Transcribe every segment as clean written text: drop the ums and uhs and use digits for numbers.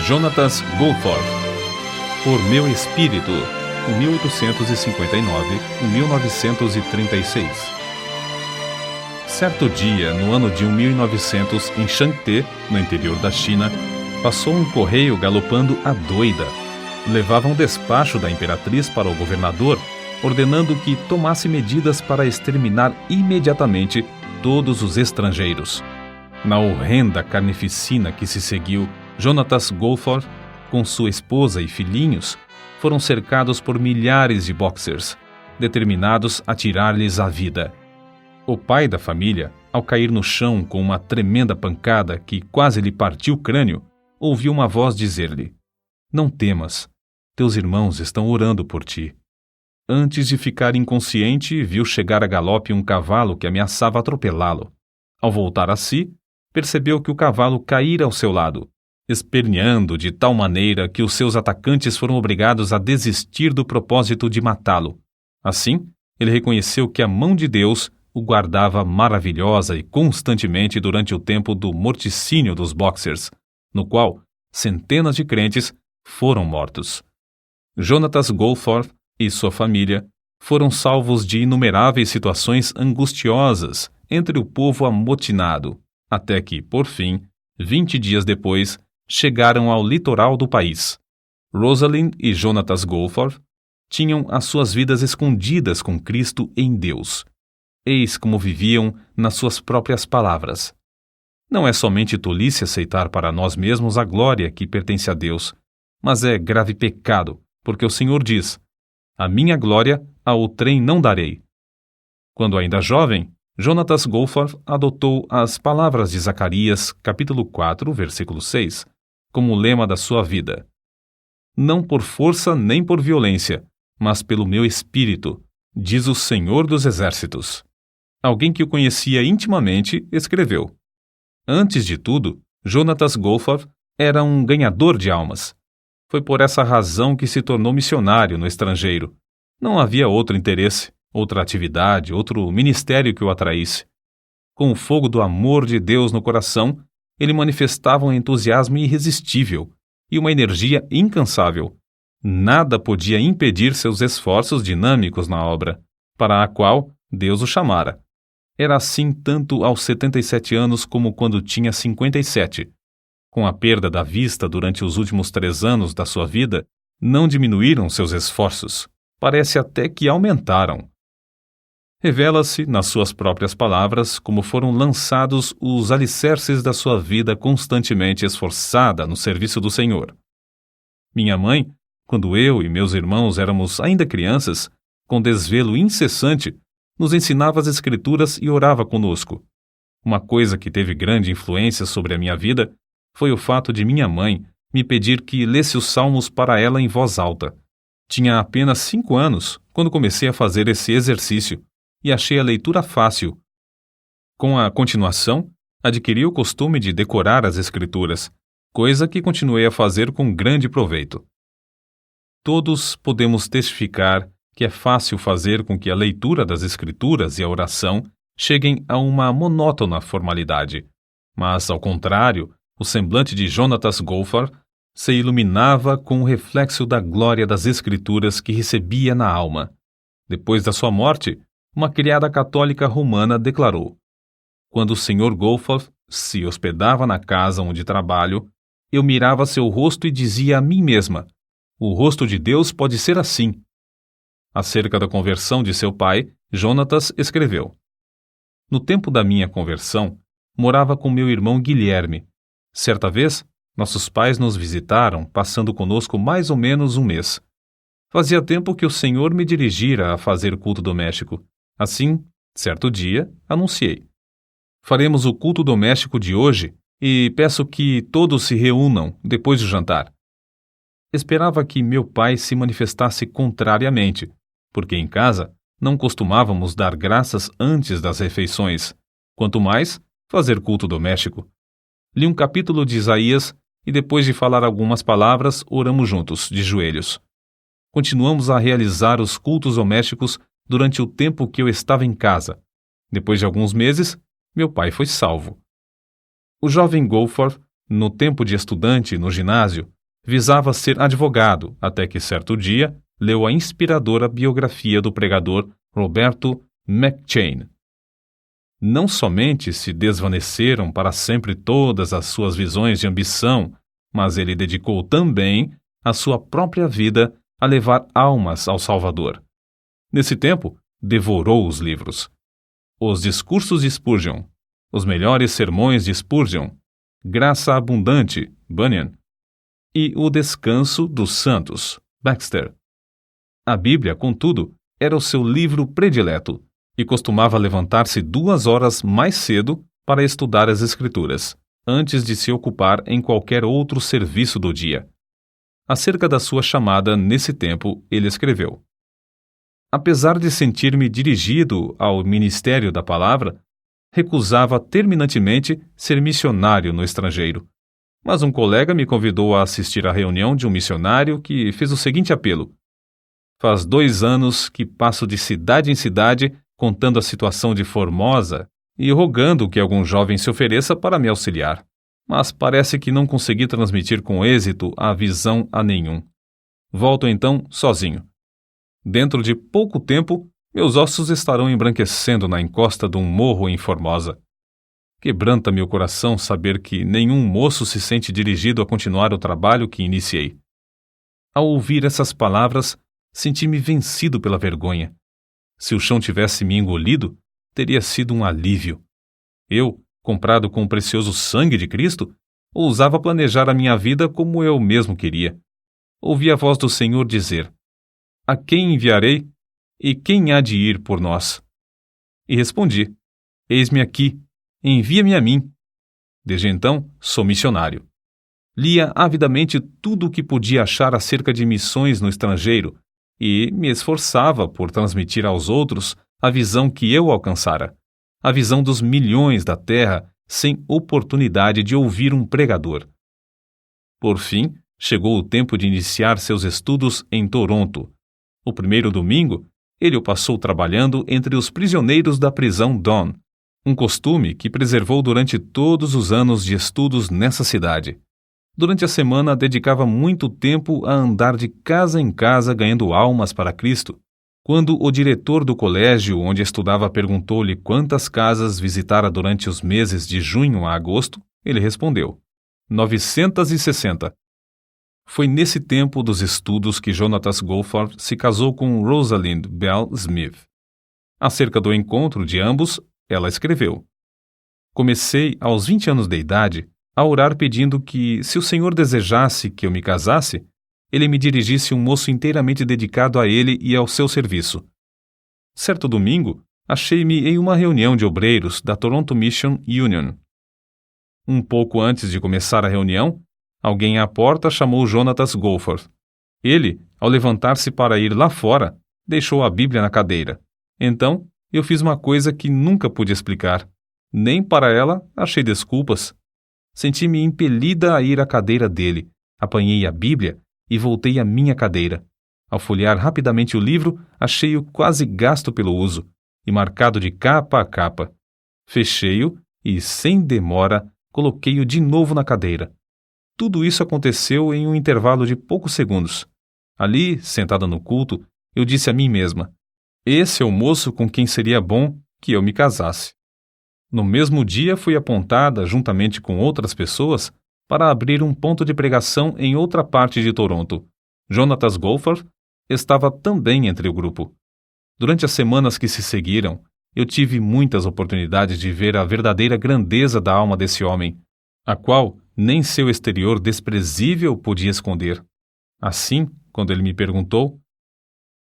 Jonatas Goforth, Por Meu Espírito, 1859-1936. Certo dia, no ano de 1900, em Changte, no interior da China, passou um correio galopando à doida. Levava um despacho da imperatriz para o governador, ordenando que tomasse medidas para exterminar imediatamente todos os estrangeiros. Na horrenda carnificina que se seguiu, Jonatas Goforth, com sua esposa e filhinhos, foram cercados por milhares de boxers, determinados a tirar-lhes a vida. O pai da família, ao cair no chão com uma tremenda pancada que quase lhe partiu o crânio, ouviu uma voz dizer-lhe: "Não temas, teus irmãos estão orando por ti." Antes de ficar inconsciente, viu chegar a galope um cavalo que ameaçava atropelá-lo. Ao voltar a si, percebeu que o cavalo caíra ao seu lado, esperneando de tal maneira que os seus atacantes foram obrigados a desistir do propósito de matá-lo. Assim, ele reconheceu que a mão de Deus o guardava maravilhosa e constantemente durante o tempo do morticínio dos boxers, no qual centenas de crentes foram mortos. Jonatas Goforth e sua família foram salvos de inumeráveis situações angustiosas entre o povo amotinado, até que, por fim, 20 dias depois, chegaram ao litoral do país. Rosalind e Jonatas Goforth tinham as suas vidas escondidas com Cristo em Deus. Eis como viviam nas suas próprias palavras. Não é somente tolice aceitar para nós mesmos a glória que pertence a Deus, mas é grave pecado, porque o Senhor diz: "A minha glória a outrem não darei." Quando ainda jovem, Jonatas Goforth adotou as palavras de Zacarias, capítulo 4, versículo 6, como lema da sua vida: "Não por força nem por violência, mas pelo meu espírito, diz o Senhor dos Exércitos." Alguém que o conhecia intimamente escreveu: "Antes de tudo, Jonatas Goforth era um ganhador de almas. Foi por essa razão que se tornou missionário no estrangeiro. Não havia outro interesse, outra atividade, outro ministério que o atraísse. Com o fogo do amor de Deus no coração, ele manifestava um entusiasmo irresistível e uma energia incansável. Nada podia impedir seus esforços dinâmicos na obra, para a qual Deus o chamara. Era assim tanto aos 77 anos como quando tinha 57. Com a perda da vista durante os últimos 3 anos da sua vida, não diminuíram seus esforços. Parece até que aumentaram." Revela-se, nas suas próprias palavras, como foram lançados os alicerces da sua vida constantemente esforçada no serviço do Senhor. Minha mãe, quando eu e meus irmãos éramos ainda crianças, com desvelo incessante, nos ensinava as Escrituras e orava conosco. Uma coisa que teve grande influência sobre a minha vida foi o fato de minha mãe me pedir que lesse os salmos para ela em voz alta. Tinha apenas 5 anos quando comecei a fazer esse exercício e achei a leitura fácil. Com a continuação, adquiri o costume de decorar as Escrituras, coisa que continuei a fazer com grande proveito. Todos podemos testificar que é fácil fazer com que a leitura das Escrituras e a oração cheguem a uma monótona formalidade, mas, ao contrário, o semblante de Jonatas Goforth se iluminava com o reflexo da glória das Escrituras que recebia na alma. Depois da sua morte, uma criada católica romana declarou: "Quando o Sr. Goforth se hospedava na casa onde trabalho, eu mirava seu rosto e dizia a mim mesma: o rosto de Deus pode ser assim." Acerca da conversão de seu pai, Jonatas escreveu: "No tempo da minha conversão, morava com meu irmão Guilherme. Certa vez, nossos pais nos visitaram, passando conosco mais ou menos um mês. Fazia tempo que o Senhor me dirigira a fazer culto doméstico. Assim, certo dia, anunciei: faremos o culto doméstico de hoje e peço que todos se reúnam depois do jantar. Esperava que meu pai se manifestasse contrariamente, porque em casa não costumávamos dar graças antes das refeições, quanto mais fazer culto doméstico. Li um capítulo de Isaías e depois de falar algumas palavras, oramos juntos, de joelhos. Continuamos a realizar os cultos domésticos durante o tempo que eu estava em casa. Depois de alguns meses, meu pai foi salvo." O jovem Goforth, no tempo de estudante no ginásio, visava ser advogado, até que certo dia leu a inspiradora biografia do pregador Roberto McCheyne. Não somente se desvaneceram para sempre todas as suas visões de ambição, mas ele dedicou também a sua própria vida a levar almas ao Salvador. Nesse tempo, devorou os livros. Os discursos de Spurgeon, os melhores sermões de Spurgeon, Graça Abundante, Bunyan, e O Descanso dos Santos, Baxter. A Bíblia, contudo, era o seu livro predileto e costumava levantar-se 2 horas mais cedo para estudar as Escrituras, antes de se ocupar em qualquer outro serviço do dia. Acerca da sua chamada nesse tempo, ele escreveu: apesar de sentir-me dirigido ao ministério da palavra, recusava terminantemente ser missionário no estrangeiro. Mas um colega me convidou a assistir à reunião de um missionário que fez o seguinte apelo: faz 2 anos que passo de cidade em cidade contando a situação de Formosa e rogando que algum jovem se ofereça para me auxiliar. Mas parece que não consegui transmitir com êxito a visão a nenhum. Volto então sozinho. Dentro de pouco tempo, meus ossos estarão embranquecendo na encosta de um morro em Formosa. Quebranta-me o coração saber que nenhum moço se sente dirigido a continuar o trabalho que iniciei. Ao ouvir essas palavras, senti-me vencido pela vergonha. Se o chão tivesse me engolido, teria sido um alívio. Eu, comprado com o precioso sangue de Cristo, ousava planejar a minha vida como eu mesmo queria. Ouvi a voz do Senhor dizer: a quem enviarei? E quem há de ir por nós? E respondi: eis-me aqui, envia-me a mim. Desde então, sou missionário. Lia avidamente tudo o que podia achar acerca de missões no estrangeiro e me esforçava por transmitir aos outros a visão que eu alcançara, a visão dos milhões da terra sem oportunidade de ouvir um pregador. Por fim, chegou o tempo de iniciar seus estudos em Toronto. O primeiro domingo, ele o passou trabalhando entre os prisioneiros da prisão Don, um costume que preservou durante todos os anos de estudos nessa cidade. Durante a semana, dedicava muito tempo a andar de casa em casa ganhando almas para Cristo. Quando o diretor do colégio onde estudava perguntou-lhe quantas casas visitara durante os meses de junho a agosto, ele respondeu: 960. Foi nesse tempo dos estudos que Jonatas Goforth se casou com Rosalind Bell Smith. Acerca do encontro de ambos, ela escreveu: comecei, aos 20 anos de idade, a orar pedindo que, se o Senhor desejasse que eu me casasse, ele me dirigisse um moço inteiramente dedicado a ele e ao seu serviço. Certo domingo, achei-me em uma reunião de obreiros da Toronto Mission Union. Um pouco antes de começar a reunião, alguém à porta chamou Jonatas Goforth. Ele, ao levantar-se para ir lá fora, deixou a Bíblia na cadeira. Então, eu fiz uma coisa que nunca pude explicar. Nem para ela achei desculpas. Senti-me impelida a ir à cadeira dele, apanhei a Bíblia e voltei à minha cadeira. Ao folhear rapidamente o livro, achei-o quase gasto pelo uso e marcado de capa a capa. Fechei-o e, sem demora, coloquei-o de novo na cadeira. Tudo isso aconteceu em um intervalo de poucos segundos. Ali, sentada no culto, eu disse a mim mesma: esse é o moço com quem seria bom que eu me casasse. No mesmo dia fui apontada, juntamente com outras pessoas, para abrir um ponto de pregação em outra parte de Toronto. Jonatas Goforth estava também entre o grupo. Durante as semanas que se seguiram, eu tive muitas oportunidades de ver a verdadeira grandeza da alma desse homem, a qual nem seu exterior desprezível podia esconder. Assim, quando ele me perguntou: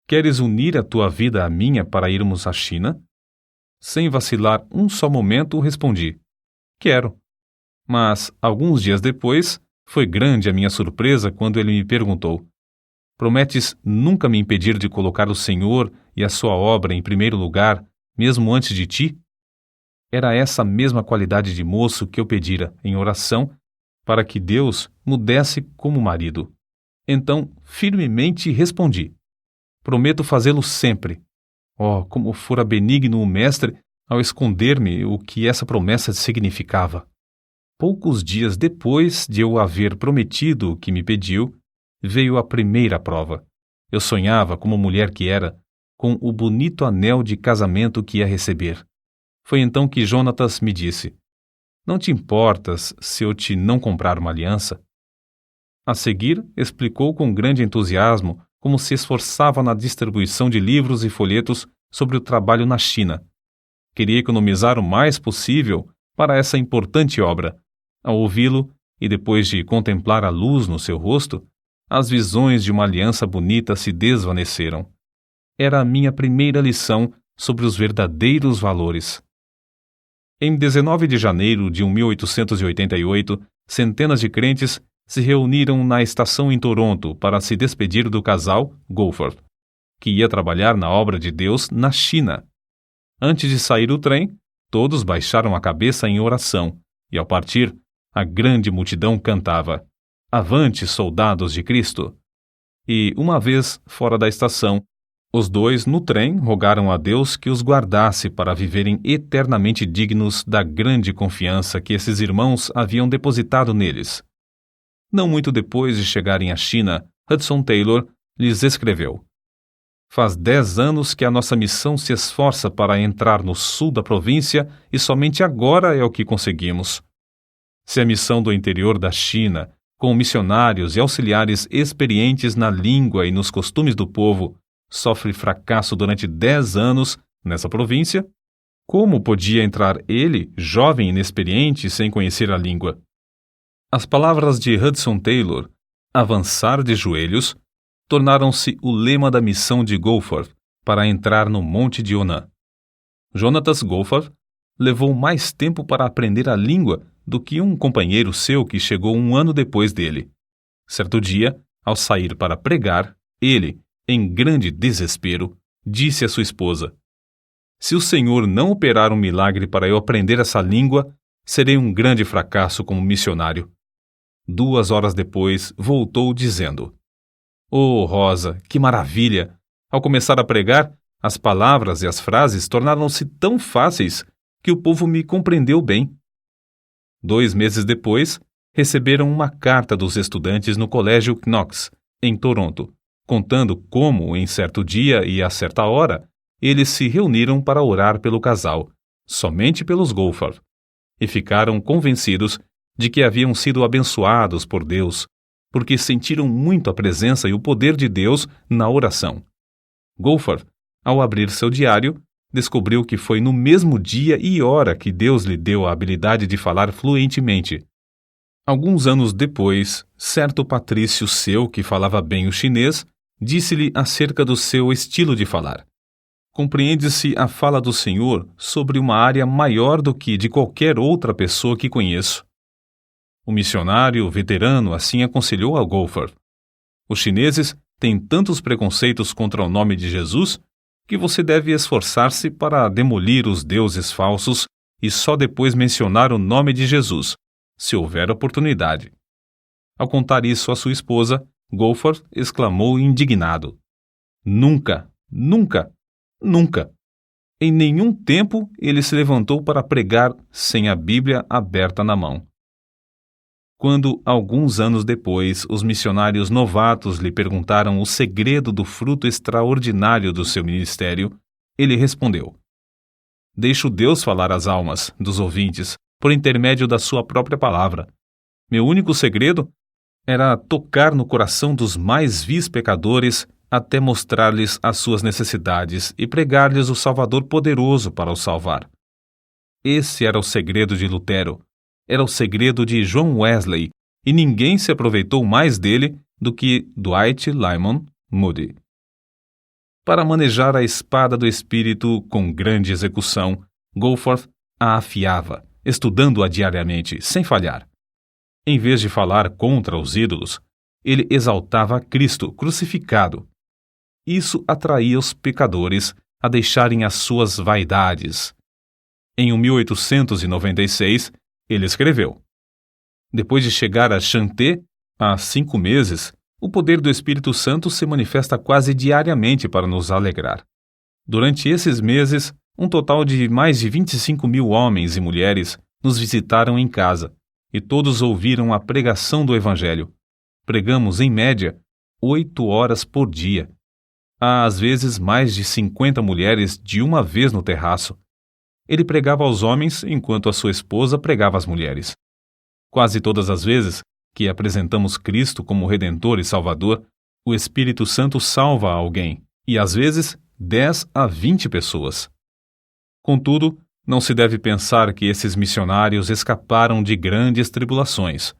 queres unir a tua vida à minha para irmos à China? Sem vacilar um só momento, respondi: quero. Mas, alguns dias depois, foi grande a minha surpresa quando ele me perguntou: prometes nunca me impedir de colocar o Senhor e a sua obra em primeiro lugar, mesmo antes de ti? Era essa mesma qualidade de moço que eu pedira, em oração, para que Deus me desse como marido. Então, firmemente respondi: prometo fazê-lo sempre. Oh, como fora benigno o mestre ao esconder-me o que essa promessa significava. Poucos dias depois de eu haver prometido o que me pediu, veio a primeira prova. Eu sonhava, como mulher que era, com o bonito anel de casamento que ia receber. Foi então que Jonatas me disse: "Não te importas se eu te não comprar uma aliança?" A seguir, explicou com grande entusiasmo como se esforçava na distribuição de livros e folhetos sobre o trabalho na China. Queria economizar o mais possível para essa importante obra. Ao ouvi-lo, e depois de contemplar a luz no seu rosto, as visões de uma aliança bonita se desvaneceram. Era a minha primeira lição sobre os verdadeiros valores. Em 19 de janeiro de 1888, centenas de crentes se reuniram na estação em Toronto para se despedir do casal Goforth, que ia trabalhar na obra de Deus na China. Antes de sair do trem, todos baixaram a cabeça em oração, e ao partir, a grande multidão cantava: "Avante, soldados de Cristo!" E, uma vez fora da estação, os dois no trem rogaram a Deus que os guardasse para viverem eternamente dignos da grande confiança que esses irmãos haviam depositado neles. Não muito depois de chegarem à China, Hudson Taylor lhes escreveu: "Faz 10 anos que a nossa missão se esforça para entrar no sul da província e somente agora é o que conseguimos. Se a missão do interior da China, com missionários e auxiliares experientes na língua e nos costumes do povo, sofre fracasso durante 10 anos nessa província, como podia entrar ele, jovem e inexperiente, sem conhecer a língua?" As palavras de Hudson Taylor, "avançar de joelhos", tornaram-se o lema da missão de Goforth para entrar no Monte de Onã. Jonatas Goforth levou mais tempo para aprender a língua do que um companheiro seu que chegou 1 ano depois dele. Certo dia, ao sair para pregar, ele, em grande desespero, disse à sua esposa: "Se o Senhor não operar um milagre para eu aprender essa língua, serei um grande fracasso como missionário." 2 horas depois, voltou dizendo: "Oh, Rosa, que maravilha! Ao começar a pregar, as palavras e as frases tornaram-se tão fáceis que o povo me compreendeu bem." 2 meses depois, receberam uma carta dos estudantes no Colégio Knox, em Toronto, contando como, em certo dia e a certa hora, eles se reuniram para orar pelo casal, somente pelos Goforth, e ficaram convencidos de que haviam sido abençoados por Deus, porque sentiram muito a presença e o poder de Deus na oração. Goforth, ao abrir seu diário, descobriu que foi no mesmo dia e hora que Deus lhe deu a habilidade de falar fluentemente. Alguns anos depois, certo patrício seu que falava bem o chinês disse-lhe acerca do seu estilo de falar: "Compreende-se a fala do Senhor sobre uma área maior do que de qualquer outra pessoa que conheço." O missionário veterano assim aconselhou a Goforth: "Os chineses têm tantos preconceitos contra o nome de Jesus que você deve esforçar-se para demolir os deuses falsos e só depois mencionar o nome de Jesus, se houver oportunidade." Ao contar isso à sua esposa, Goforth exclamou indignado: "Nunca, nunca, nunca! Em nenhum tempo ele se levantou para pregar sem a Bíblia aberta na mão." Quando, alguns anos depois, os missionários novatos lhe perguntaram o segredo do fruto extraordinário do seu ministério, ele respondeu: "Deixo Deus falar às almas dos ouvintes por intermédio da sua própria palavra. Meu único segredo era tocar no coração dos mais vis pecadores até mostrar-lhes as suas necessidades e pregar-lhes o Salvador poderoso para os salvar." Esse era o segredo de Lutero. Era o segredo de John Wesley, e ninguém se aproveitou mais dele do que Dwight Lyman Moody. Para manejar a espada do Espírito com grande execução, Goforth a afiava, estudando-a diariamente, sem falhar. Em vez de falar contra os ídolos, ele exaltava Cristo crucificado. Isso atraía os pecadores a deixarem as suas vaidades. Em 1896, ele escreveu: "Depois de chegar a Chanté, há 5 meses, o poder do Espírito Santo se manifesta quase diariamente para nos alegrar. Durante esses meses, um total de mais de 25.000 homens e mulheres nos visitaram em casa, e todos ouviram a pregação do Evangelho. Pregamos, em média, 8 horas por dia. Há, às vezes, mais de 50 mulheres de uma vez no terraço. Ele pregava aos homens enquanto a sua esposa pregava às mulheres. Quase todas as vezes que apresentamos Cristo como Redentor e Salvador, o Espírito Santo salva alguém, e às vezes 10 a 20 pessoas. Contudo, não se deve pensar que esses missionários escaparam de grandes tribulações.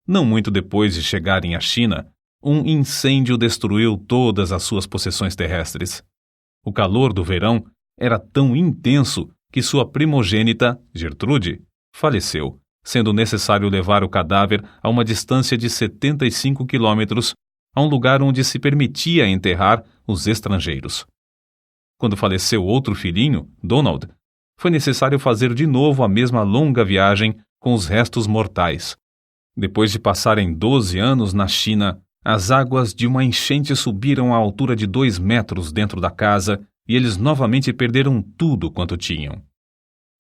Não muito depois de chegarem à China, um incêndio destruiu todas as suas possessões terrestres. O calor do verão era tão intenso que sua primogênita, Gertrude, faleceu, sendo necessário levar o cadáver a uma distância de 75 quilômetros, a um lugar onde se permitia enterrar os estrangeiros. Quando faleceu outro filhinho, Donald, foi necessário fazer de novo a mesma longa viagem com os restos mortais. Depois de passarem 12 anos na China, as águas de uma enchente subiram à altura de 2 metros dentro da casa e eles novamente perderam tudo quanto tinham.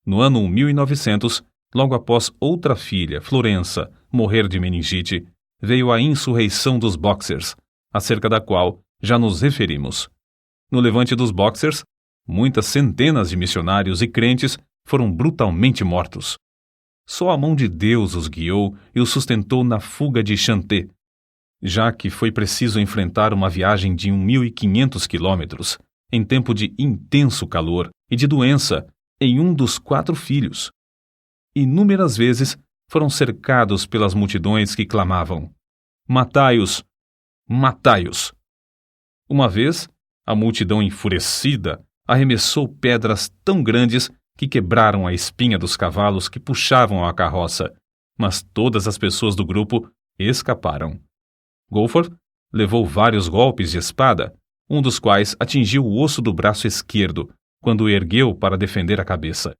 No ano 1900, logo após outra filha, Florença, morrer de meningite, veio a insurreição dos Boxers, acerca da qual já nos referimos. No levante dos Boxers, muitas centenas de missionários e crentes foram brutalmente mortos. Só a mão de Deus os guiou e os sustentou na fuga de Shanté, já que foi preciso enfrentar uma viagem de 1.500 quilômetros, em tempo de intenso calor e de doença, em um dos 4 filhos. Inúmeras vezes foram cercados pelas multidões que clamavam: "Matai-os! Matai-os!" Uma vez, a multidão enfurecida arremessou pedras tão grandes que quebraram a espinha dos cavalos que puxavam a carroça, mas todas as pessoas do grupo escaparam. Goforth levou vários golpes de espada, um dos quais atingiu o osso do braço esquerdo, quando o ergueu para defender a cabeça.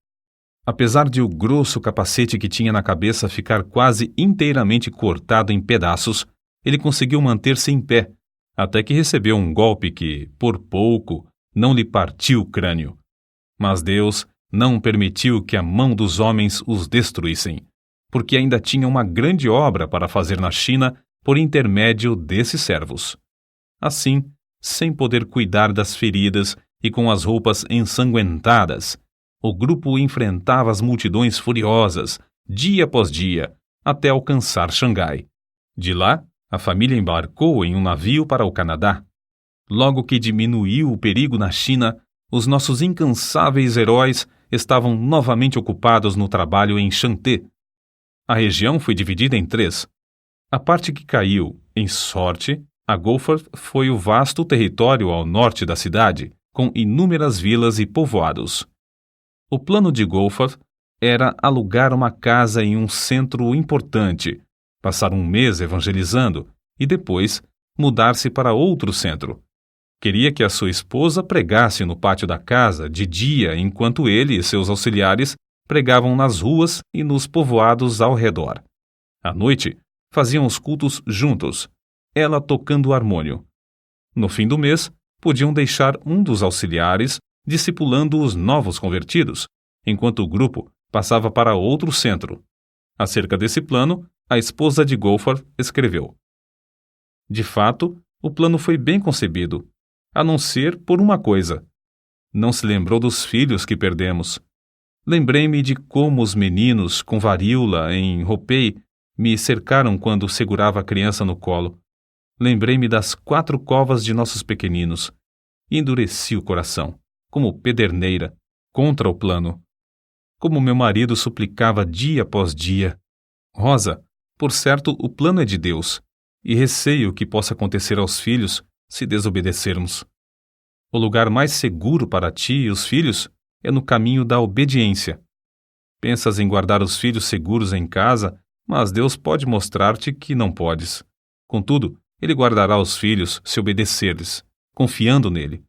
Apesar de o grosso capacete que tinha na cabeça ficar quase inteiramente cortado em pedaços, ele conseguiu manter-se em pé, até que recebeu um golpe que, por pouco, não lhe partiu o crânio. Mas Deus não permitiu que a mão dos homens os destruíssem, porque ainda tinha uma grande obra para fazer na China por intermédio desses servos. Assim, sem poder cuidar das feridas e com as roupas ensanguentadas, o grupo enfrentava as multidões furiosas, dia após dia, até alcançar Xangai. De lá, a família embarcou em um navio para o Canadá. Logo que diminuiu o perigo na China, os nossos incansáveis heróis estavam novamente ocupados no trabalho em Shanté. A região foi dividida em 3. A parte que caiu, em sorte, a Goforth foi o vasto território ao norte da cidade, com inúmeras vilas e povoados. O plano de Goforth era alugar uma casa em um centro importante, passar um mês evangelizando e depois mudar-se para outro centro. Queria que a sua esposa pregasse no pátio da casa de dia enquanto ele e seus auxiliares pregavam nas ruas e nos povoados ao redor. À noite, faziam os cultos juntos, ela tocando o harmônio. No fim do mês, podiam deixar um dos auxiliares discipulando os novos convertidos, enquanto o grupo passava para outro centro. Acerca desse plano, a esposa de Goforth escreveu: "De fato, o plano foi bem concebido, a não ser por uma coisa. Não se lembrou dos filhos que perdemos. Lembrei-me de como os meninos com varíola em Hopei me cercaram quando segurava a criança no colo. Lembrei-me das 4 covas de nossos pequeninos. E endureci o coração, como pederneira, contra o plano. Como meu marido suplicava dia após dia: Rosa, por certo, o plano é de Deus, e receio que possa acontecer aos filhos se desobedecermos. O lugar mais seguro para ti e os filhos é no caminho da obediência. Pensas em guardar os filhos seguros em casa, mas Deus pode mostrar-te que não podes. Contudo, Ele guardará os filhos se obedecer-lhes, confiando nele."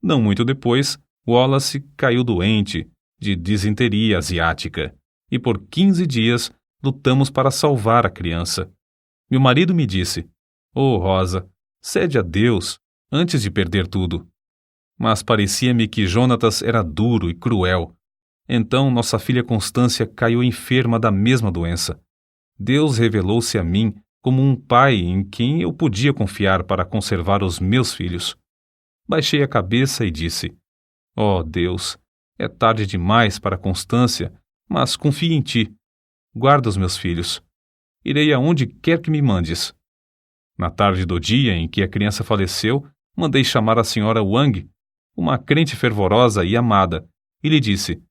Não muito depois, Wallace caiu doente de disenteria asiática, e por 15 dias lutamos para salvar a criança. Meu marido me disse: "Oh, Rosa, cede a Deus antes de perder tudo." Mas parecia-me que Jonatas era duro e cruel. Então nossa filha Constância caiu enferma da mesma doença. Deus revelou-se a mim como um pai em quem eu podia confiar para conservar os meus filhos. Baixei a cabeça e disse: ó Deus, é tarde demais para a constância, mas confio em ti. Guarda os meus filhos. Irei aonde quer que me mandes. Na tarde do dia em que a criança faleceu, mandei chamar a senhora Wang, uma crente fervorosa e amada, e lhe disse: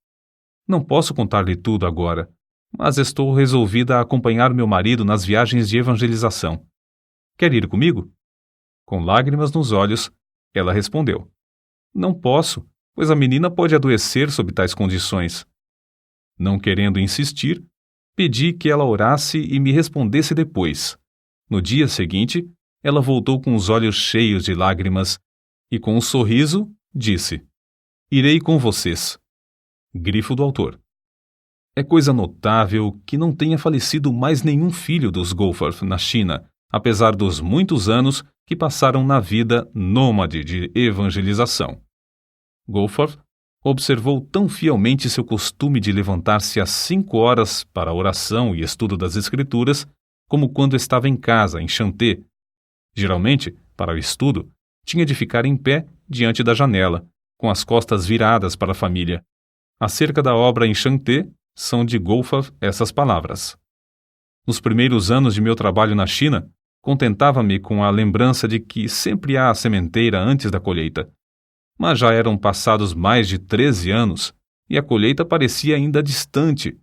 não posso contar-lhe tudo agora, mas estou resolvida a acompanhar meu marido nas viagens de evangelização. Quer ir comigo? Com lágrimas nos olhos, ela respondeu: não posso, pois a menina pode adoecer sob tais condições. Não querendo insistir, pedi que ela orasse e me respondesse depois. No dia seguinte, ela voltou com os olhos cheios de lágrimas e, com um sorriso, disse: irei com vocês. Grifo do autor. É coisa notável que não tenha falecido mais nenhum filho dos Goforth na China, apesar dos muitos anos que passaram na vida nômade de evangelização. Goforth observou tão fielmente seu costume de levantar-se às 5 horas para a oração e estudo das Escrituras, como quando estava em casa, em Chanté. Geralmente, para o estudo, tinha de ficar em pé diante da janela, com as costas viradas para a família. Acerca da obra em Chanté, são de Goforth essas palavras: nos primeiros anos de meu trabalho na China, contentava-me com a lembrança de que sempre há a sementeira antes da colheita. Mas já eram passados mais de 13 anos e a colheita parecia ainda distante.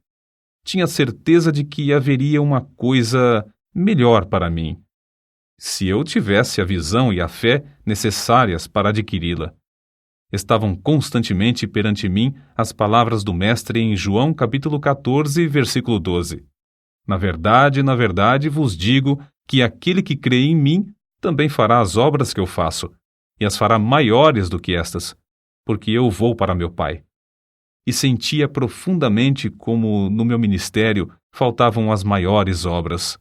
Tinha certeza de que haveria uma coisa melhor para mim, se eu tivesse a visão e a fé necessárias para adquiri-la. Estavam constantemente perante mim as palavras do Mestre em João capítulo 14, versículo 12. Na verdade vos digo que aquele que crê em mim também fará as obras que eu faço, e as fará maiores do que estas, porque eu vou para meu Pai. E sentia profundamente como no meu ministério faltavam as maiores obras.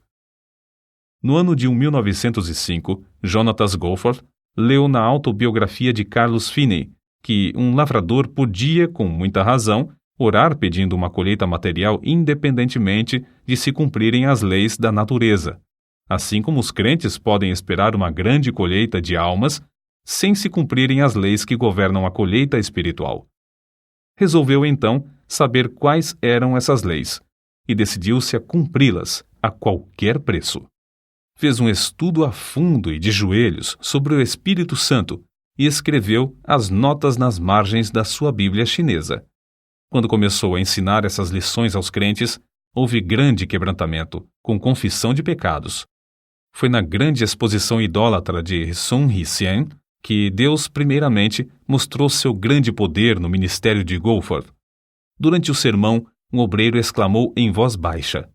No ano de 1905, Jonatas Goforth leu na autobiografia de Carlos Finney que um lavrador podia, com muita razão, orar pedindo uma colheita material independentemente de se cumprirem as leis da natureza, assim como os crentes podem esperar uma grande colheita de almas sem se cumprirem as leis que governam a colheita espiritual. Resolveu, então, saber quais eram essas leis e decidiu-se a cumpri-las a qualquer preço. Fez um estudo a fundo e de joelhos sobre o Espírito Santo e escreveu as notas nas margens da sua Bíblia chinesa. Quando começou a ensinar essas lições aos crentes, houve grande quebrantamento, com confissão de pecados. Foi na grande exposição idólatra de Sun Yat-sen que Deus, primeiramente, mostrou seu grande poder no ministério de Goforth. Durante o sermão, um obreiro exclamou em voz baixa: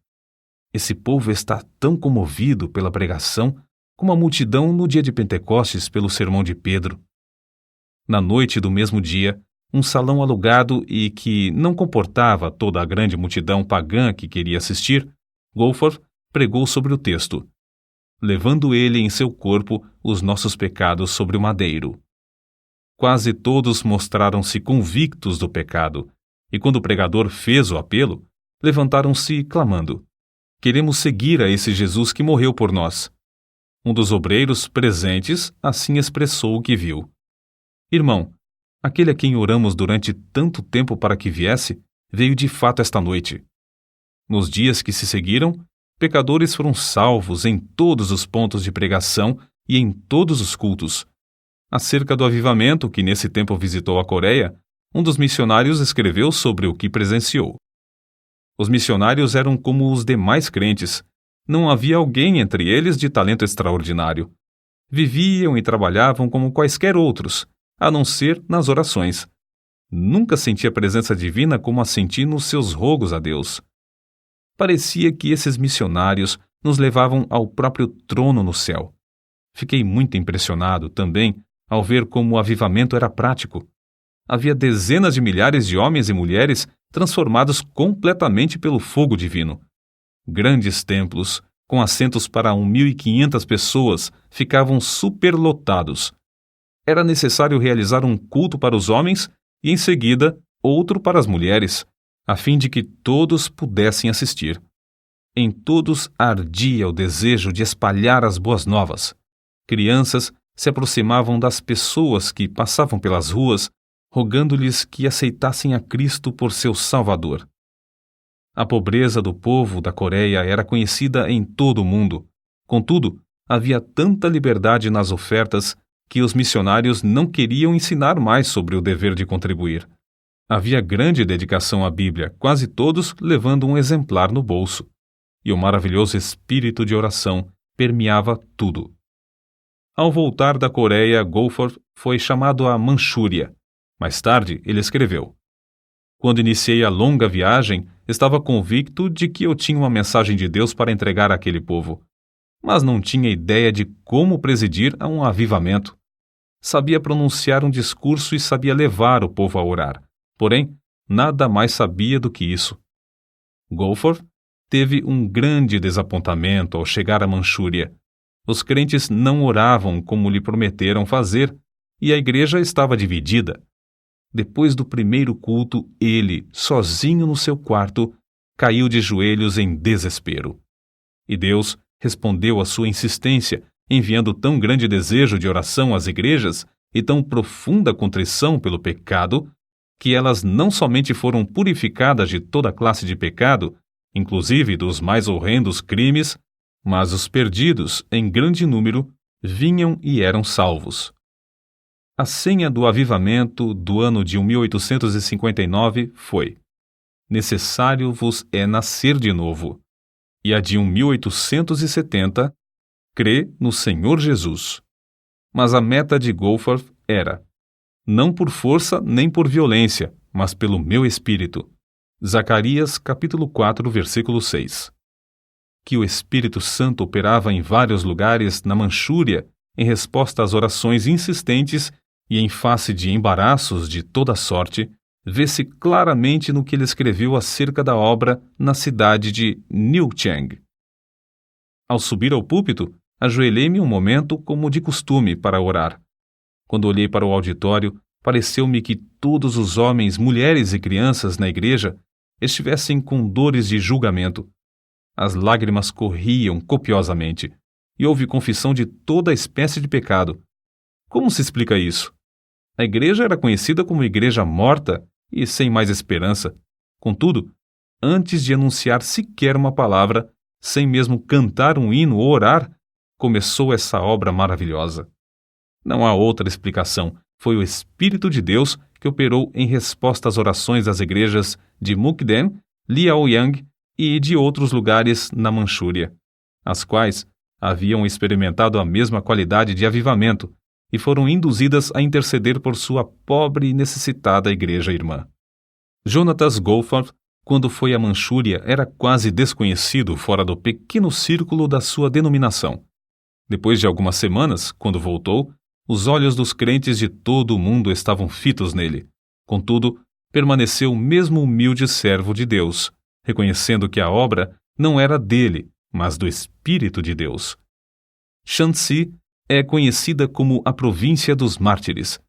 esse povo está tão comovido pela pregação como a multidão no dia de Pentecostes pelo sermão de Pedro. Na noite do mesmo dia, um salão alugado e que não comportava toda a grande multidão pagã que queria assistir, Goforth pregou sobre o texto: levando ele em seu corpo os nossos pecados sobre o madeiro. Quase todos mostraram-se convictos do pecado, e quando o pregador fez o apelo, levantaram-se clamando: queremos seguir a esse Jesus que morreu por nós. Um dos obreiros presentes assim expressou o que viu: irmão, aquele a quem oramos durante tanto tempo para que viesse, veio de fato esta noite. Nos dias que se seguiram, pecadores foram salvos em todos os pontos de pregação e em todos os cultos. Acerca do avivamento que nesse tempo visitou a Coreia, um dos missionários escreveu sobre o que presenciou. Os missionários eram como os demais crentes. Não havia alguém entre eles de talento extraordinário. Viviam e trabalhavam como quaisquer outros, a não ser nas orações. Nunca senti a presença divina como a senti nos seus rogos a Deus. Parecia que esses missionários nos levavam ao próprio trono no céu. Fiquei muito impressionado também ao ver como o avivamento era prático. Havia dezenas de milhares de homens e mulheres transformados completamente pelo fogo divino. Grandes templos, com assentos para 1.500 pessoas, ficavam superlotados. Era necessário realizar um culto para os homens e, em seguida, outro para as mulheres, a fim de que todos pudessem assistir. Em todos ardia o desejo de espalhar as boas novas. Crianças se aproximavam das pessoas que passavam pelas ruas, rogando-lhes que aceitassem a Cristo por seu Salvador. A pobreza do povo da Coreia era conhecida em todo o mundo. Contudo, havia tanta liberdade nas ofertas que os missionários não queriam ensinar mais sobre o dever de contribuir. Havia grande dedicação à Bíblia, quase todos levando um exemplar no bolso. E o maravilhoso espírito de oração permeava tudo. Ao voltar da Coreia, Goforth foi chamado à Manchúria. Mais tarde, ele escreveu: "Quando iniciei a longa viagem, estava convicto de que eu tinha uma mensagem de Deus para entregar àquele povo, mas não tinha ideia de como presidir a um avivamento. Sabia pronunciar um discurso e sabia levar o povo a orar, porém, nada mais sabia do que isso." Goforth teve um grande desapontamento ao chegar à Manchúria. Os crentes não oravam como lhe prometeram fazer e a igreja estava dividida. Depois do primeiro culto, ele, sozinho no seu quarto, caiu de joelhos em desespero. E Deus respondeu à sua insistência, enviando tão grande desejo de oração às igrejas e tão profunda contrição pelo pecado, que elas não somente foram purificadas de toda classe de pecado, inclusive dos mais horrendos crimes, mas os perdidos, em grande número, vinham e eram salvos. A senha do avivamento do ano de 1859 foi: "Necessário vos é nascer de novo." E a de 1870, "Crê no Senhor Jesus." Mas a meta de Goforth era: "Não por força nem por violência, mas pelo meu espírito." Zacarias capítulo 4, versículo 6. Que o Espírito Santo operava em vários lugares na Manchúria em resposta às orações insistentes e em face de embaraços de toda sorte, vê-se claramente no que ele escreveu acerca da obra na cidade de Niucheng. Ao subir ao púlpito, ajoelhei-me um momento como de costume para orar. Quando olhei para o auditório, pareceu-me que todos os homens, mulheres e crianças na igreja estivessem com dores de julgamento. As lágrimas corriam copiosamente, e houve confissão de toda espécie de pecado. Como se explica isso? A igreja era conhecida como igreja morta e sem mais esperança. Contudo, antes de anunciar sequer uma palavra, sem mesmo cantar um hino ou orar, começou essa obra maravilhosa. Não há outra explicação. Foi o Espírito de Deus que operou em resposta às orações das igrejas de Mukden, Liaoyang e de outros lugares na Manchúria, as quais haviam experimentado a mesma qualidade de avivamento e foram induzidas a interceder por sua pobre e necessitada igreja irmã. Jonatas Goforth, quando foi à Manchúria, era quase desconhecido fora do pequeno círculo da sua denominação. Depois de algumas semanas, quando voltou, os olhos dos crentes de todo o mundo estavam fitos nele. Contudo, permaneceu o mesmo humilde servo de Deus, reconhecendo que a obra não era dele, mas do Espírito de Deus. Shanxi é conhecida como a província dos mártires.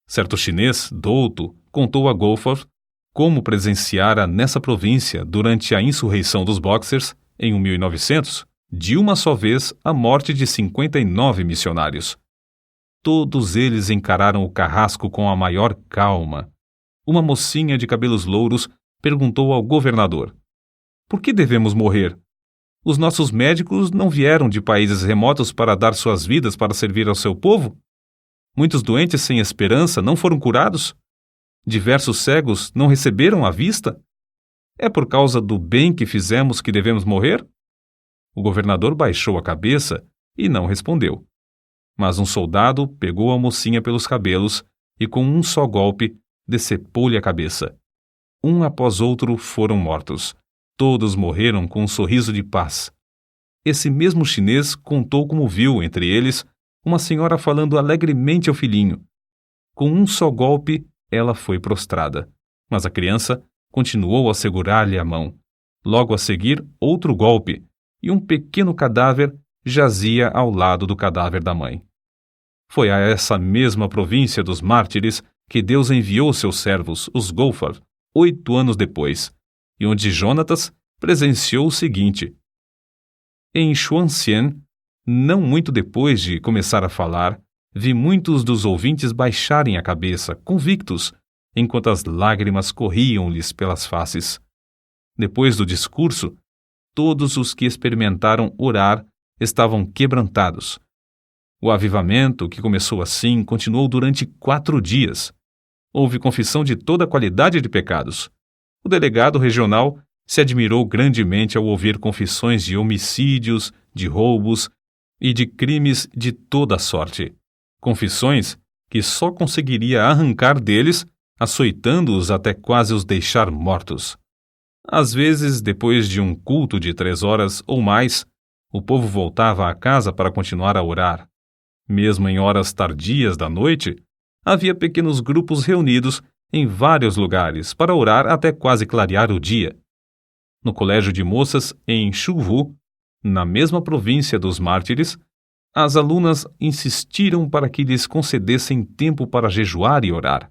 Certo chinês, douto, contou a Goforth como presenciara nessa província, durante a insurreição dos Boxers, em 1900, de uma só vez a morte de 59 missionários. Todos eles encararam o carrasco com a maior calma. Uma mocinha de cabelos louros perguntou ao governador: "Por que devemos morrer? Os nossos médicos não vieram de países remotos para dar suas vidas para servir ao seu povo? Muitos doentes sem esperança não foram curados? Diversos cegos não receberam a vista? É por causa do bem que fizemos que devemos morrer?" O governador baixou a cabeça e não respondeu. Mas um soldado pegou a mocinha pelos cabelos e, com um só golpe, decepou-lhe a cabeça. Um após outro foram mortos. Todos morreram com um sorriso de paz. Esse mesmo chinês contou como viu, entre eles, uma senhora falando alegremente ao filhinho. Com um só golpe, ela foi prostrada, mas a criança continuou a segurar-lhe a mão. Logo a seguir, outro golpe, e um pequeno cadáver jazia ao lado do cadáver da mãe. Foi a essa mesma província dos mártires que Deus enviou seus servos, os Goforth, 8 anos depois, e onde Jonatas presenciou o seguinte: Em Xuanxian, não muito depois de começar a falar, vi muitos dos ouvintes baixarem a cabeça, convictos, enquanto as lágrimas corriam-lhes pelas faces. Depois do discurso, todos os que experimentaram orar estavam quebrantados. O avivamento, que começou assim, continuou durante 4 dias. Houve confissão de toda a qualidade de pecados. O delegado regional se admirou grandemente ao ouvir confissões de homicídios, de roubos e de crimes de toda a sorte. Confissões que só conseguiria arrancar deles, açoitando-os até quase os deixar mortos. Às vezes, depois de um culto de 3 horas ou mais, o povo voltava à casa para continuar a orar. Mesmo em horas tardias da noite, havia pequenos grupos reunidos em vários lugares para orar até quase clarear o dia. No colégio de moças em Shuvu, na mesma província dos mártires, as alunas insistiram para que lhes concedessem tempo para jejuar e orar.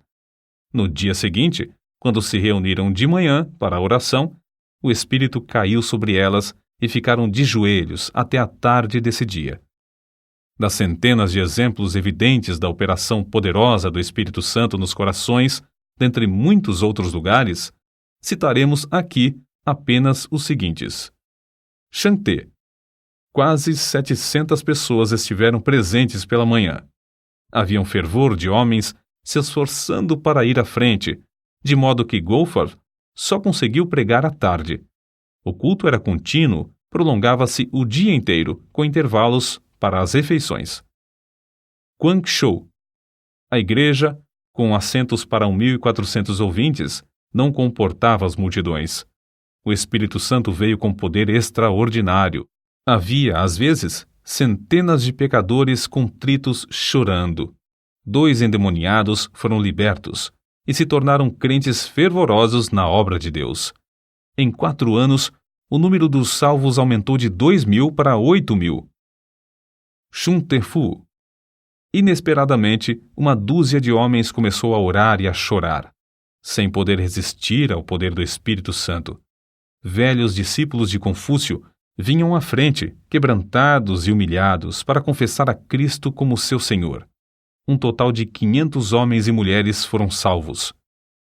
No dia seguinte, quando se reuniram de manhã para a oração, o Espírito caiu sobre elas e ficaram de joelhos até a tarde desse dia. Das centenas de exemplos evidentes da operação poderosa do Espírito Santo nos corações, dentre muitos outros lugares, citaremos aqui apenas os seguintes. Xanté. Quase 700 pessoas estiveram presentes pela manhã. Havia um fervor de homens se esforçando para ir à frente, de modo que Goforth só conseguiu pregar à tarde. O culto era contínuo, prolongava-se o dia inteiro, com intervalos para as refeições. Guangzhou. A igreja, com assentos para 1.400 ouvintes, não comportava as multidões. O Espírito Santo veio com poder extraordinário. Havia, às vezes, centenas de pecadores contritos chorando. 2 endemoniados foram libertos e se tornaram crentes fervorosos na obra de Deus. Em 4 anos, o número dos salvos aumentou de 2.000 para 8.000. Xuntefu. Inesperadamente, uma dúzia de homens começou a orar e a chorar, sem poder resistir ao poder do Espírito Santo. Velhos discípulos de Confúcio vinham à frente, quebrantados e humilhados, para confessar a Cristo como seu Senhor. Um total de 500 homens e mulheres foram salvos.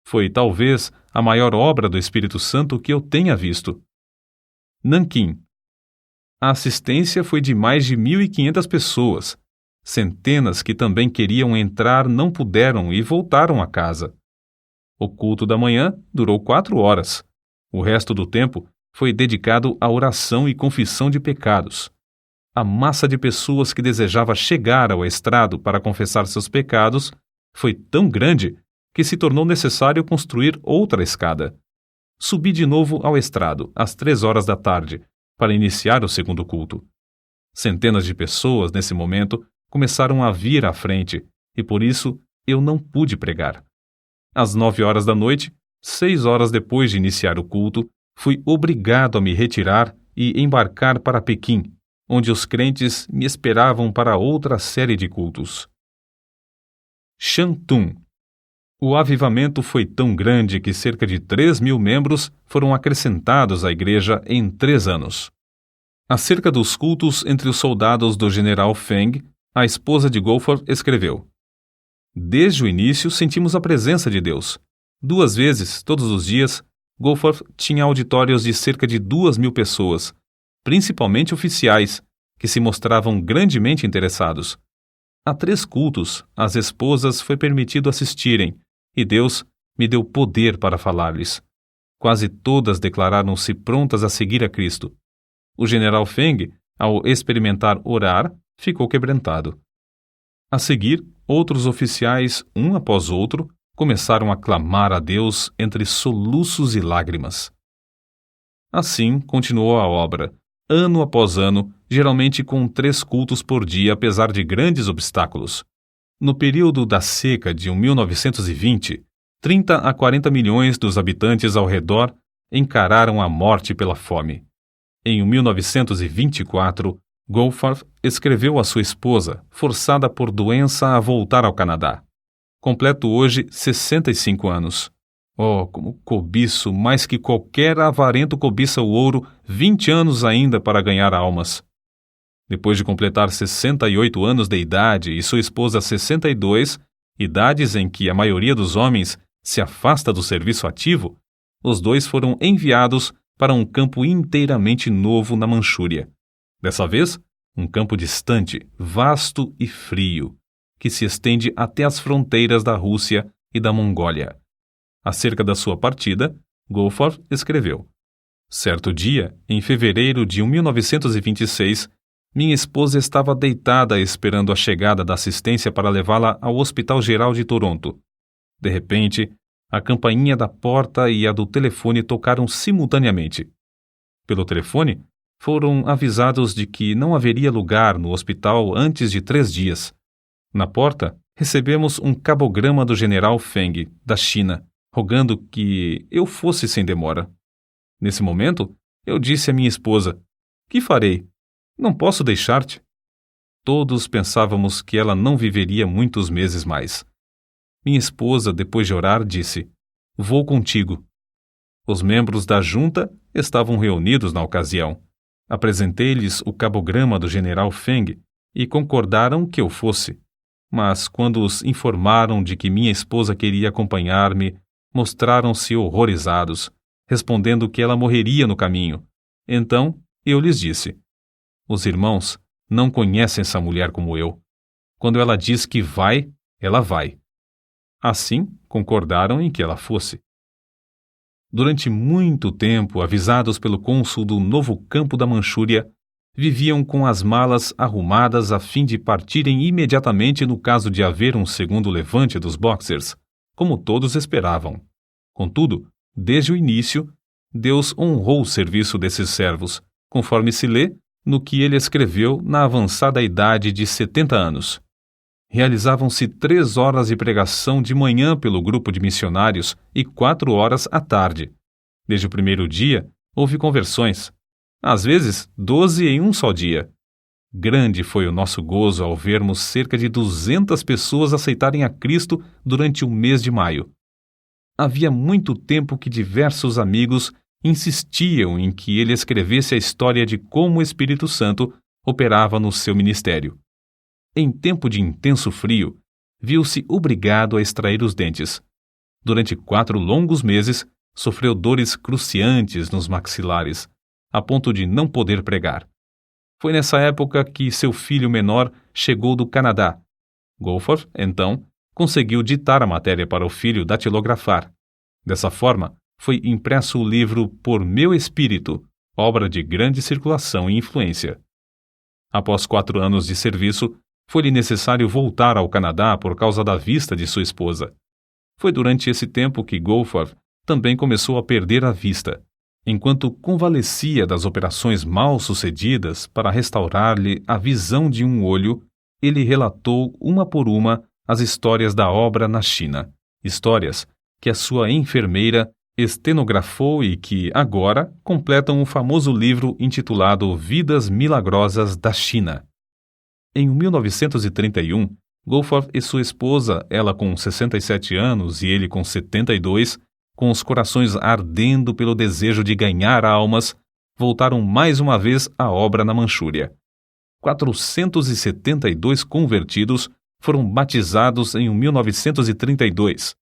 Foi, talvez, a maior obra do Espírito Santo que eu tenha visto. Nanquim. A assistência foi de mais de 1.500 pessoas. Centenas que também queriam entrar não puderam e voltaram a casa. O culto da manhã durou 4 horas. O resto do tempo foi dedicado à oração e confissão de pecados. A massa de pessoas que desejava chegar ao estrado para confessar seus pecados foi tão grande que se tornou necessário construir outra escada. Subi de novo ao estrado, às 3 horas da tarde, para iniciar o segundo culto. Centenas de pessoas, nesse momento, começaram a vir à frente, e por isso eu não pude pregar. Às 9 horas da noite, 6 horas depois de iniciar o culto, fui obrigado a me retirar e embarcar para Pequim, onde os crentes me esperavam para outra série de cultos. Shantung. O avivamento foi tão grande que cerca de 3.000 membros foram acrescentados à igreja em 3 anos. Acerca dos cultos entre os soldados do general Feng, a esposa de Goforth escreveu: Desde o início sentimos a presença de Deus. 2 vezes, todos os dias, Goforth tinha auditórios de cerca de 2.000 pessoas, principalmente oficiais, que se mostravam grandemente interessados. A 3 cultos, às esposas foi permitido assistirem, e Deus me deu poder para falar-lhes. Quase todas declararam-se prontas a seguir a Cristo. O general Feng, ao experimentar orar, ficou quebrantado. A seguir, outros oficiais, um após outro, começaram a clamar a Deus entre soluços e lágrimas. Assim continuou a obra, ano após ano, geralmente com 3 cultos por dia, apesar de grandes obstáculos. No período da seca de 1920, 30 a 40 milhões dos habitantes ao redor encararam a morte pela fome. Em 1924, Goforth escreveu à sua esposa, forçada por doença a voltar ao Canadá. Completo hoje 65 anos. Oh, como cobiço, mais que qualquer avarento cobiça o ouro, 20 anos ainda para ganhar almas. Depois de completar 68 anos de idade e sua esposa 62, idades em que a maioria dos homens se afasta do serviço ativo, os dois foram enviados para um campo inteiramente novo na Manchúria. Dessa vez, um campo distante, vasto e frio, que se estende até as fronteiras da Rússia e da Mongólia. Acerca da sua partida, Goforth escreveu: certo dia, em fevereiro de 1926, minha esposa estava deitada esperando a chegada da assistência para levá-la ao Hospital Geral de Toronto. De repente, a campainha da porta e a do telefone tocaram simultaneamente. Pelo telefone, foram avisados de que não haveria lugar no hospital antes de 3 dias. Na porta, recebemos um cabograma do general Feng, da China, rogando que eu fosse sem demora. Nesse momento, eu disse à minha esposa: que farei? Não posso deixar-te. Todos pensávamos que ela não viveria muitos meses mais. Minha esposa, depois de orar, disse: vou contigo. Os membros da junta estavam reunidos na ocasião. Apresentei-lhes o cabograma do general Feng e concordaram que eu fosse. Mas, quando os informaram de que minha esposa queria acompanhar-me, mostraram-se horrorizados, respondendo que ela morreria no caminho. Então, eu lhes disse: os irmãos não conhecem essa mulher como eu. Quando ela diz que vai, ela vai. Assim, concordaram em que ela fosse. Durante muito tempo, avisados pelo cônsul do novo campo da Manchúria, viviam com as malas arrumadas a fim de partirem imediatamente no caso de haver um segundo levante dos Boxers, como todos esperavam. Contudo, desde o início, Deus honrou o serviço desses servos, conforme se lê no que ele escreveu na avançada idade de 70 anos. Realizavam-se 3 horas de pregação de manhã pelo grupo de missionários e 4 horas à tarde. Desde o primeiro dia, houve conversões. Às vezes, 12 em um só dia. Grande foi o nosso gozo ao vermos cerca de 200 pessoas aceitarem a Cristo durante o mês de maio. Havia muito tempo que diversos amigos insistiam em que ele escrevesse a história de como o Espírito Santo operava no seu ministério. Em tempo de intenso frio, viu-se obrigado a extrair os dentes. Durante 4 longos meses, sofreu dores cruciantes nos maxilares, a ponto de não poder pregar. Foi nessa época que seu filho menor chegou do Canadá. Goforth, então, conseguiu ditar a matéria para o filho datilografar. Dessa forma, foi impresso o livro Por Meu Espírito, obra de grande circulação e influência. Após 4 anos de serviço, foi-lhe necessário voltar ao Canadá por causa da vista de sua esposa. Foi durante esse tempo que Goforth também começou a perder a vista. Enquanto convalescia das operações mal sucedidas para restaurar-lhe a visão de um olho, ele relatou uma por uma as histórias da obra na China, histórias que a sua enfermeira estenografou e que, agora, completam o famoso livro intitulado Vidas Milagrosas da China. Em 1931, Goforth e sua esposa, ela com 67 anos e ele com 72, com os corações ardendo pelo desejo de ganhar almas, voltaram mais uma vez à obra na Manchúria. 472 convertidos foram batizados em 1932.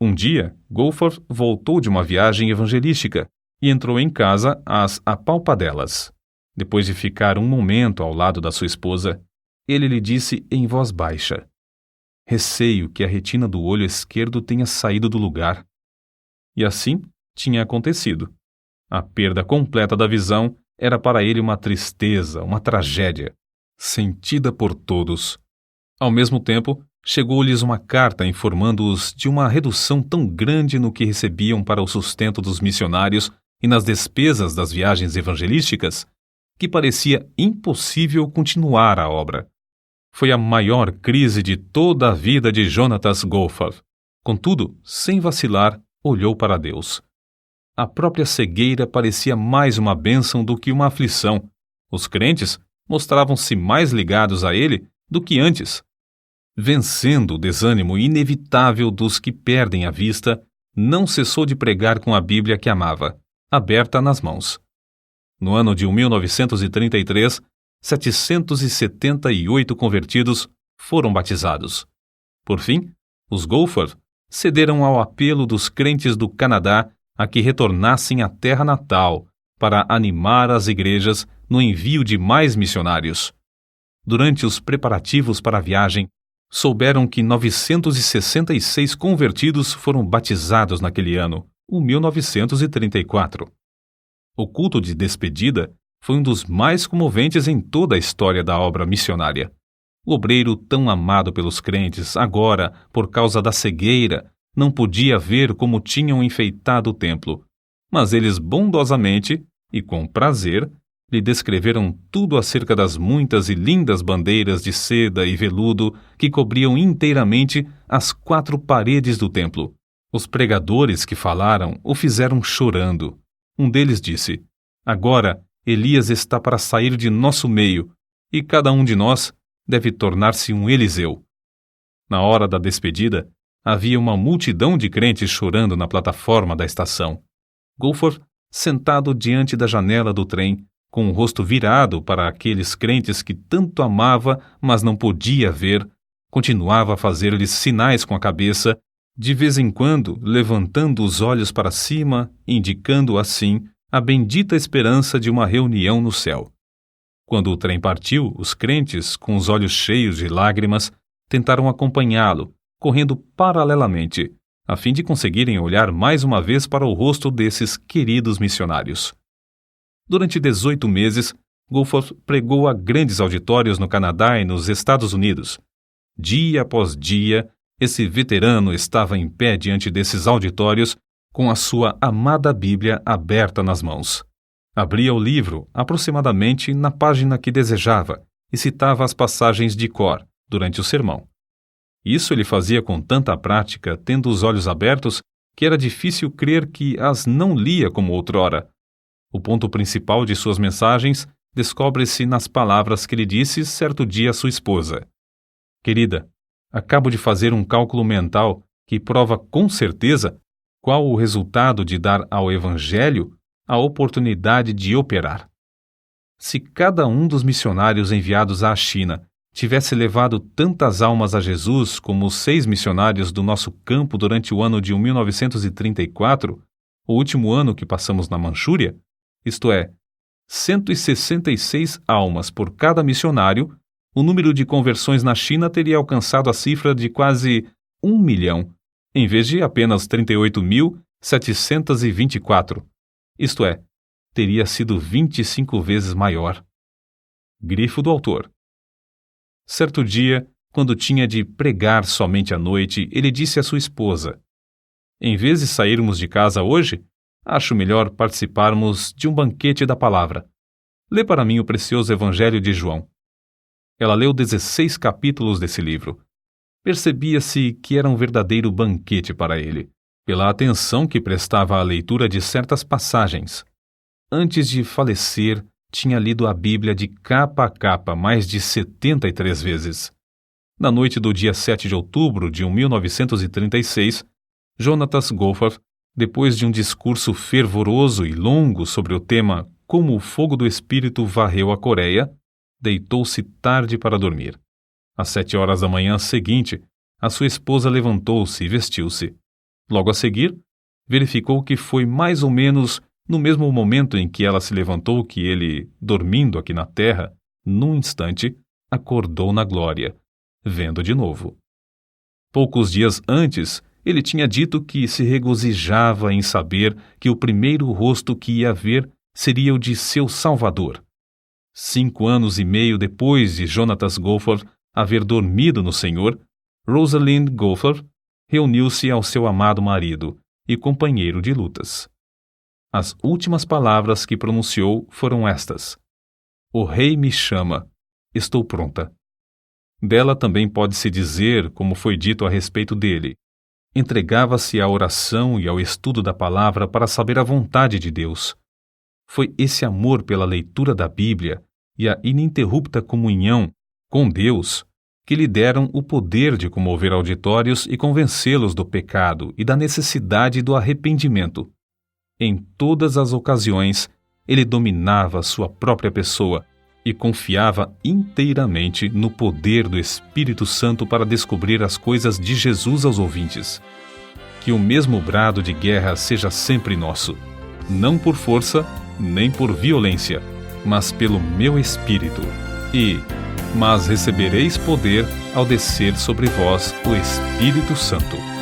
Um dia, Goforth voltou de uma viagem evangelística e entrou em casa às apalpadelas. Depois de ficar um momento ao lado da sua esposa, ele lhe disse em voz baixa: receio que a retina do olho esquerdo tenha saído do lugar. E assim tinha acontecido. A perda completa da visão era para ele uma tristeza, uma tragédia, sentida por todos. Ao mesmo tempo, chegou-lhes uma carta informando-os de uma redução tão grande no que recebiam para o sustento dos missionários e nas despesas das viagens evangelísticas, que parecia impossível continuar a obra. Foi a maior crise de toda a vida de Jonatas Goforth. Contudo, sem vacilar, olhou para Deus. A própria cegueira parecia mais uma bênção do que uma aflição. Os crentes mostravam-se mais ligados a ele do que antes. Vencendo o desânimo inevitável dos que perdem a vista, não cessou de pregar com a Bíblia que amava, aberta nas mãos. No ano de 1933, 778 convertidos foram batizados. Por fim, os Goforth cederam ao apelo dos crentes do Canadá a que retornassem à terra natal para animar as igrejas no envio de mais missionários. Durante os preparativos para a viagem, souberam que 966 convertidos foram batizados naquele ano, o 1934. O culto de despedida foi um dos mais comoventes em toda a história da obra missionária. O obreiro tão amado pelos crentes, agora, por causa da cegueira, não podia ver como tinham enfeitado o templo, mas eles bondosamente e com prazer lhe descreveram tudo acerca das muitas e lindas bandeiras de seda e veludo que cobriam inteiramente as 4 paredes do templo. Os pregadores que falaram o fizeram chorando. Um deles disse: "Agora Elias está para sair de nosso meio, e cada um de nós deve tornar-se um Eliseu." Na hora da despedida, havia uma multidão de crentes chorando na plataforma da estação. Goforth, sentado diante da janela do trem, com o rosto virado para aqueles crentes que tanto amava, mas não podia ver, continuava a fazer-lhes sinais com a cabeça, de vez em quando levantando os olhos para cima, indicando assim a bendita esperança de uma reunião no céu. Quando o trem partiu, os crentes, com os olhos cheios de lágrimas, tentaram acompanhá-lo, correndo paralelamente, a fim de conseguirem olhar mais uma vez para o rosto desses queridos missionários. Durante 18 meses, Goforth pregou a grandes auditórios no Canadá e nos Estados Unidos. Dia após dia, esse veterano estava em pé diante desses auditórios, com a sua amada Bíblia aberta nas mãos. Abria o livro, aproximadamente na página que desejava, e citava as passagens de cor, durante o sermão. Isso ele fazia com tanta prática, tendo os olhos abertos, que era difícil crer que as não lia como outrora. O ponto principal de suas mensagens descobre-se nas palavras que lhe disse certo dia a sua esposa: "Querida, acabo de fazer um cálculo mental que prova com certeza qual o resultado de dar ao Evangelho a oportunidade de operar. Se cada um dos missionários enviados à China tivesse levado tantas almas a Jesus como os 6 missionários do nosso campo durante o ano de 1934, o último ano que passamos na Manchúria, isto é, 166 almas por cada missionário, o número de conversões na China teria alcançado a cifra de quase 1 milhão, em vez de apenas 38.724. Isto é, teria sido 25 vezes maior." Grifo do autor. Certo dia, quando tinha de pregar somente à noite, ele disse à sua esposa: "Em vez de sairmos de casa hoje, acho melhor participarmos de um banquete da palavra. Lê para mim o precioso Evangelho de João." Ela leu 16 capítulos desse livro. Percebia-se que era um verdadeiro banquete para ele, pela atenção que prestava à leitura de certas passagens. Antes de falecer, tinha lido a Bíblia de capa a capa mais de 73 vezes. Na noite do dia 7 de outubro de 1936, Jonatas Goforth, depois de um discurso fervoroso e longo sobre o tema Como o fogo do Espírito varreu a Coreia, deitou-se tarde para dormir. Às 7 horas da manhã seguinte, a sua esposa levantou-se e vestiu-se. Logo a seguir, verificou que foi mais ou menos no mesmo momento em que ela se levantou que ele, dormindo aqui na terra, num instante, acordou na glória, vendo de novo. Poucos dias antes, ele tinha dito que se regozijava em saber que o primeiro rosto que ia ver seria o de seu Salvador. 5 anos e meio depois de Jonatas Goforth haver dormido no Senhor, Rosalind Goforth reuniu-se ao seu amado marido e companheiro de lutas. As últimas palavras que pronunciou foram estas: "O rei me chama, estou pronta." Dela também pode-se dizer, como foi dito a respeito dele: entregava-se à oração e ao estudo da palavra para saber a vontade de Deus. Foi esse amor pela leitura da Bíblia e a ininterrupta comunhão com Deus que lhe deram o poder de comover auditórios e convencê-los do pecado e da necessidade do arrependimento. Em todas as ocasiões, ele dominava sua própria pessoa e confiava inteiramente no poder do Espírito Santo para descobrir as coisas de Jesus aos ouvintes. Que o mesmo brado de guerra seja sempre nosso, não por força, nem por violência, mas pelo meu Espírito. Mas recebereis poder ao descer sobre vós o Espírito Santo.